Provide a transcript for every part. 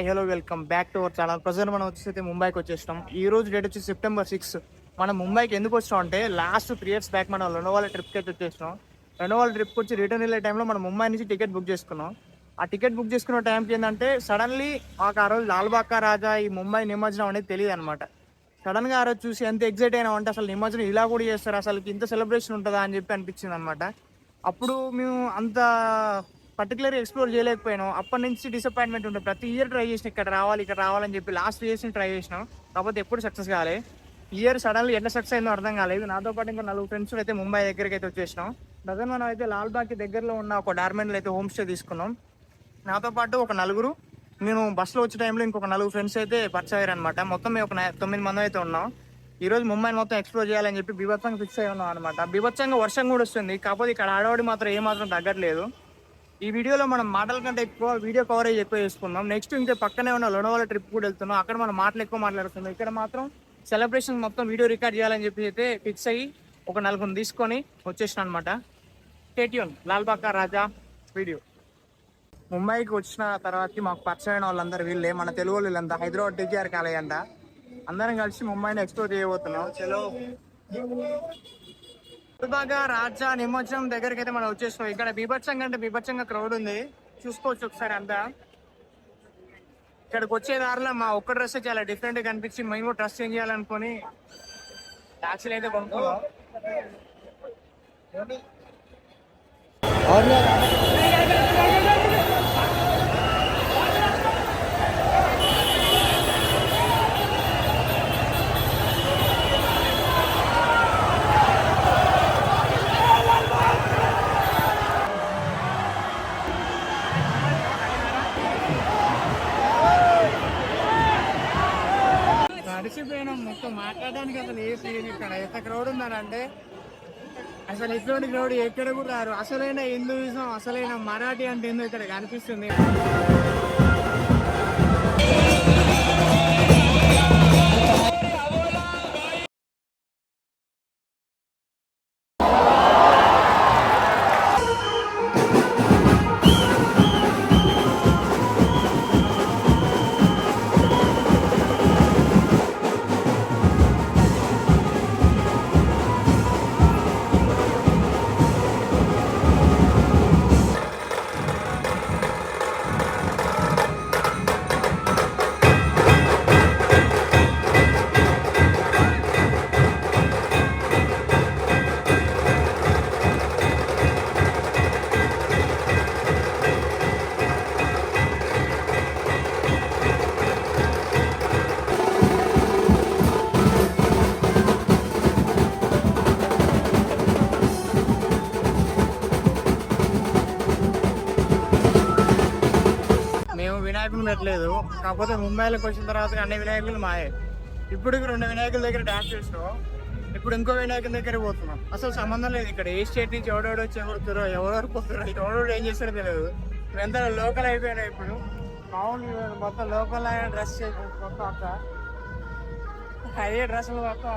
Hello welcome back to our channel. Present మనం వచ్చేసి ముంబైకి వచ్చేసినాం. ఈ రోజు డేట్ వచ్చి September 6. మనం ముంబైకి ఎందుకు వచ్చినాం అంటే లాస్ట్ 3 years బ్యాక్ మనం లోనావాలా ట్రిప్కి అయితే వచ్చేసినాం. లోనావాలా ట్రిప్కి వచ్చి రిటర్న్ వెళ్ళే టైంలో మనం ముంబై నుంచి టికెట్ బుక్ చేసుకున్నాం. ఆ టికెట్ బుక్ చేసుకున్న టైంకి ఏంటంటే సడన్లీ మాకు ఆ రోజు లాల్బాగ్ రాజా ఈ ముంబై నిమజ్జనం అనేది తెలియదు అనమాట. సడన్గా ఆ రోజు చూసి ఎంత ఎగ్జైట్ అయినా అంటే అసలు నిమజ్జనం ఇలా కూడా చేస్తారు, అసలు ఇంత సెలబ్రేషన్ ఉంటుందా అని చెప్పి అనిపించింది అనమాట. అప్పుడు మేము అంత పర్టికులర్గా ఎక్స్ప్లోర్ చేయలేకపోయినాం. అప్పటి నుంచి డిసప్పాయింట్మెంట్ ఉంటుంది. ప్రతి ఇయర్ ట్రై చేసిన ఇక్కడ రావాలని చెప్పి లాస్ట్ ఇయర్స్ ట్రై చేసినాం, కాకపోతే ఎప్పుడు సక్సెస్ కాలే. ఇయర్ సడన్లీ ఎట్లా సక్సెస్ అయిందో అర్థం కాలేదు. నాతో పాటు ఇంకా 4 ఫ్రెండ్స్ అయితే ముంబై దగ్గరికి అయితే వచ్చేసినాం. ప్రజెంట్ మనం అయితే లాల్బాగ్కి దగ్గరలో ఉన్న ఒక డార్మెంట్లో అయితే హోమ్ స్టే తీసుకున్నాం. నాతో పాటు ఒక 4, నేను బస్సులో వచ్చే టైంలో ఇంకొక 4 ఫ్రెండ్స్ అయితే పరిచయం అయ్యారు అనమాట. మొత్తం మేము ఒక 9 మంది అయితే ఉన్నాం. ఈ రోజు ముంబైని మొత్తం ఎక్స్ప్లోర్ చేయాలని చెప్పి బీభత్సంగా ఫిక్స్ అయి ఉన్నాం అనమాట. బీభత్సంగా వర్షం కూడా వస్తుంది, కాకపోతే ఇక్కడ ఆడవాడి మాత్రం ఏమాత్రం తగ్గట్లేదు. ఈ వీడియోలో మనం మాటల కంటే ఎక్కువ వీడియో కవరేజ్ ఎక్కువ చేసుకుందాం. నెక్స్ట్ ఇంకా పక్కనే ఉన్న లోనావాలా ట్రిప్ కూడా వెళ్తున్నాం. అక్కడ మనం మాటలు ఎక్కువ మాట్లాడుతున్నాం. ఇక్కడ మాత్రం సెలబ్రేషన్ మొత్తం వీడియో రికార్డ్ చేయాలని చెప్పి అయితే ఫిక్స్ అయ్యి ఒక 4 తీసుకొని వచ్చేసిన అనమాట. స్టేట్యూన్ లాల్బాగ్ రాజా వీడియో. ముంబైకి వచ్చిన తర్వాత మాకు పరిచయమైన వాళ్ళందరూ వీళ్ళే, మన తెలుగు వీళ్ళంతా హైదరాబాద్ TKR కాలేజ్ అంట. అందరం కలిసి ముంబైని ఎక్స్ప్లోర్ చేయబోతున్నాం. చలో లాల్బాగ్ రాజా నిమజ్జనం దగ్గరికి అయితే మనం వచ్చేస్తాం. ఇక్కడ బీభత్సంగా అంటే బీభత్సంగా క్రౌడ్ ఉంది, చూసుకోవచ్చు ఒకసారి అంతా. ఇక్కడికి వచ్చే దారిలో మా ఒక్క డ్రెస్ చాలా డిఫరెంట్ గా కనిపించి మేము కూడా డ్రెస్ చేంజ్ చేయాలనుకుని ట్యాక్సీలు అయితే కొనుక్కున్నాం. మడిసిపోయినాం మొత్తం. మాట్లాడడానికి అసలు ఏ సీన్ ఇక్కడ ఎంత క్రౌడ్ ఉందనంటే అసలు ఇటువంటి క్రౌడ్ ఎక్కడ కూడా రారు. అసలైన హిందూయిజం, అసలైన మరాఠీ అంటే ఏందో ఇక్కడ కనిపిస్తుంది. వినాయకులు పెట్టలేదు, కాకపోతే ముంబైలోకి వచ్చిన తర్వాత అన్ని వినాయకులు మాయే. ఇప్పుడు 2 వినాయకుల దగ్గర డాన్స్ చేసినాం, ఇప్పుడు ఇంకో వినాయకుల దగ్గర పోతున్నాం. అసలు సంబంధం లేదు. ఇక్కడ ఏ స్టేట్ నుంచి ఎవడెవడు వచ్చి కొడుతారో, ఎవరెవరు పోతారో, ఎవడెవడు ఏం చేస్తారో తెలియదు. ఎంత లోకల్ అయిపోయినా ఇప్పుడు మామూలు మొత్తం లోకల్ డ్రెస్ మొత్తం అంతా అయ్యే డ్రెస్సులు మొత్తం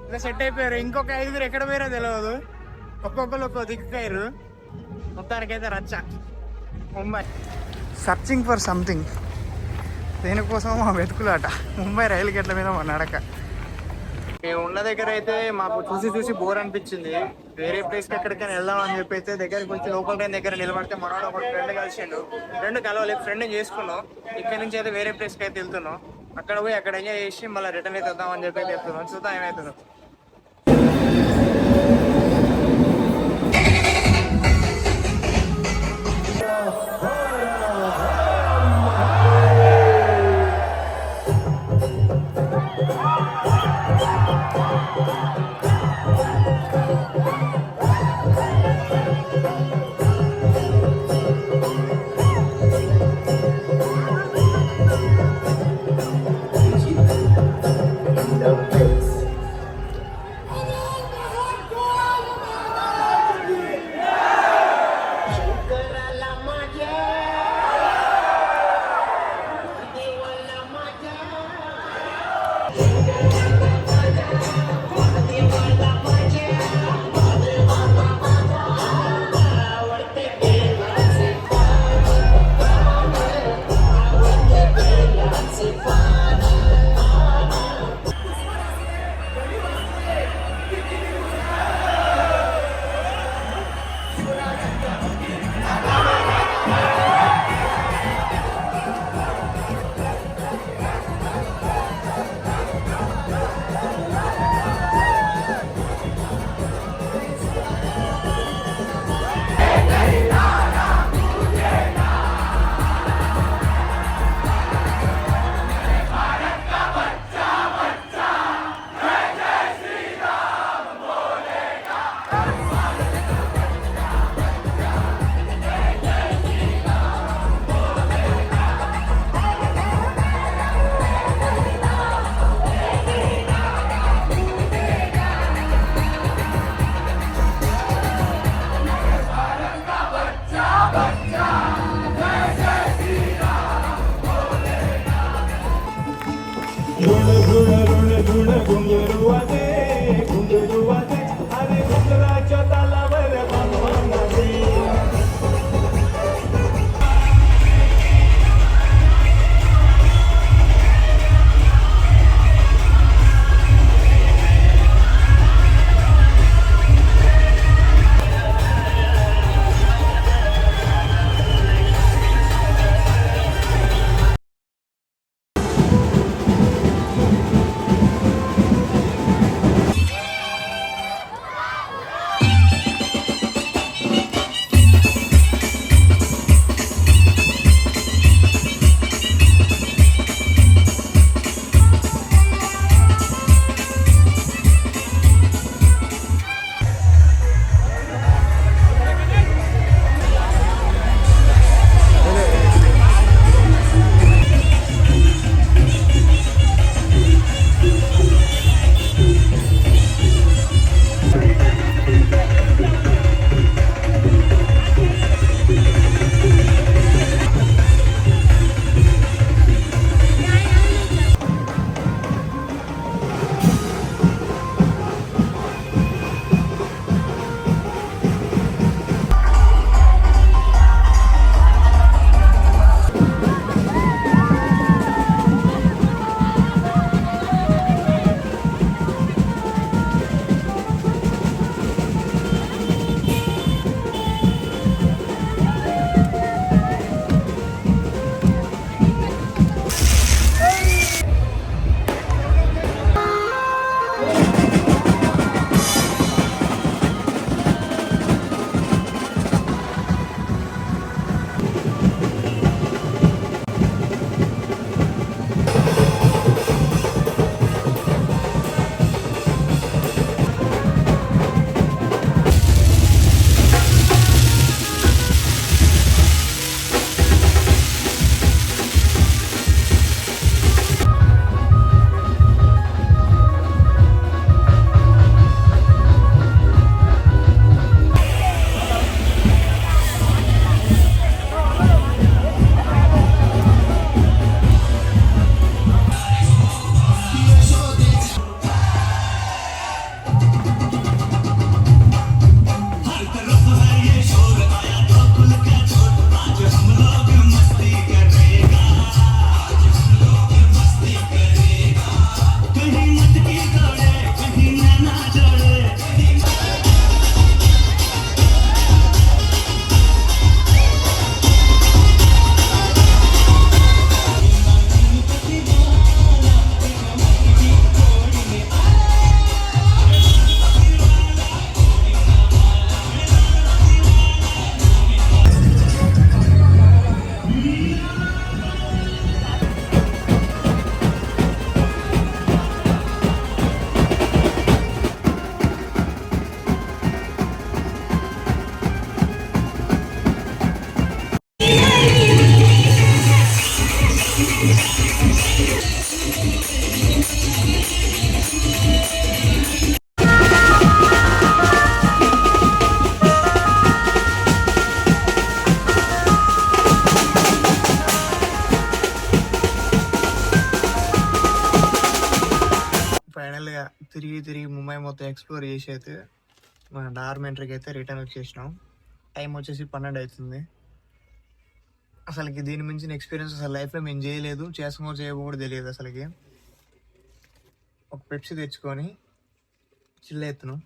ఇలా సెట్ అయిపోయారు. ఇంకొక 5 ఎక్కడ పోయారో తెలియదు. ఒక్కొక్కరు ఒక్కొక్క దిక్కుపోయారు. మొత్తానికైతే రచ్చ ముంబై. సర్చింగ్ ఫర్ సంథింగ్, దేనికోసం మా వెతుకులాట. ముంబై రైలు గేట్ల మీద మా నడక. మేము ఉన్న దగ్గర అయితే మాకు చూసి బోర్ అనిపించింది. వేరే ప్లేస్కి ఎక్కడికైనా వెళ్దాం అని చెప్పి అయితే దగ్గరికి వచ్చి లోకల్ ట్రైన్ దగ్గర నిలబడితే మనోడు ఒక ఫ్రెండ్ కలిసిండు. ఫ్రెండ్ కలవలేదు, ఫ్రెండ్ చేసుకున్నాం. ఇక్కడ నుంచి అయితే వేరే ప్లేస్కి అయితే వెళ్తున్నాం. అక్కడ పోయి అక్కడ ఎంజాయ్ చేసి మళ్ళీ రిటర్న్ అయితే వద్దాం అని చెప్పి అయితే చెప్తున్నాం. చూద్దాం ఏమవుతుందో. ఫైనల్గా తిరిగి తిరిగి ముంబై మొత్తం ఎక్స్ప్లోర్ చేసి అయితే మన డార్మెంటరీకి అయితే రిటర్న్ వచ్చేసినాం. టైం వచ్చేసి 12 అవుతుంది. అసలుకి దీని మించిన ఎక్స్పీరియన్స్ అసలు లైఫ్లో మేము చేయలేదు, చేస్తామో చేయబో కూడా తెలియదు. అసలుకి ఒక పెప్సీ తెచ్చుకొని చిల్ అవుతున్నాం.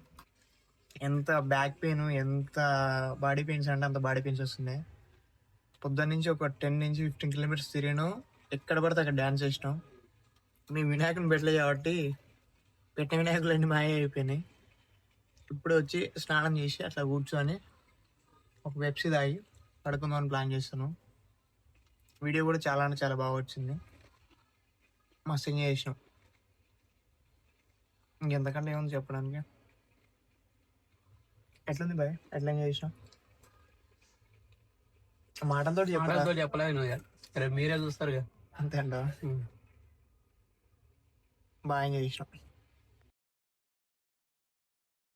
ఎంత బ్యాక్ పెయిన్, ఎంత బాడీ పెయిన్స్ అంటే అంత బాడీ పెయిన్స్ వస్తున్నాయి. పొద్దున్న నుంచి ఒక 10 నుంచి 15 కిలోమీటర్స్ తిరిగినాం. ఎక్కడ పడితే అక్కడ డ్యాన్స్ చేసినాం. మేము వినాయకుని పెట్టలేదు కాబట్టి పెట్టిన వినాయకులన్నీ మాయ అయిపోయినాయి. ఇప్పుడు వచ్చి స్నానం చేసి అట్లా కూర్చొని ఒక పెప్సీ తాగి పడుకుందామని ప్లాన్ చేస్తున్నాం. వీడియో కూడా చాలా అంటే చాలా బాగా వచ్చింది. మస్తు ఎంజాయ్ చేసినాం. ఇంకెంతకంటే ఏముంది చెప్పడానికి. ఎట్లుంది బాయ్? ఎట్లా ఎంజాయ్ చేసినాం? మాటలతో చెప్పలేదు, మీరే చూస్తారు. అంతే అంట. బాగా ఎంజాయ్ చేసినాం.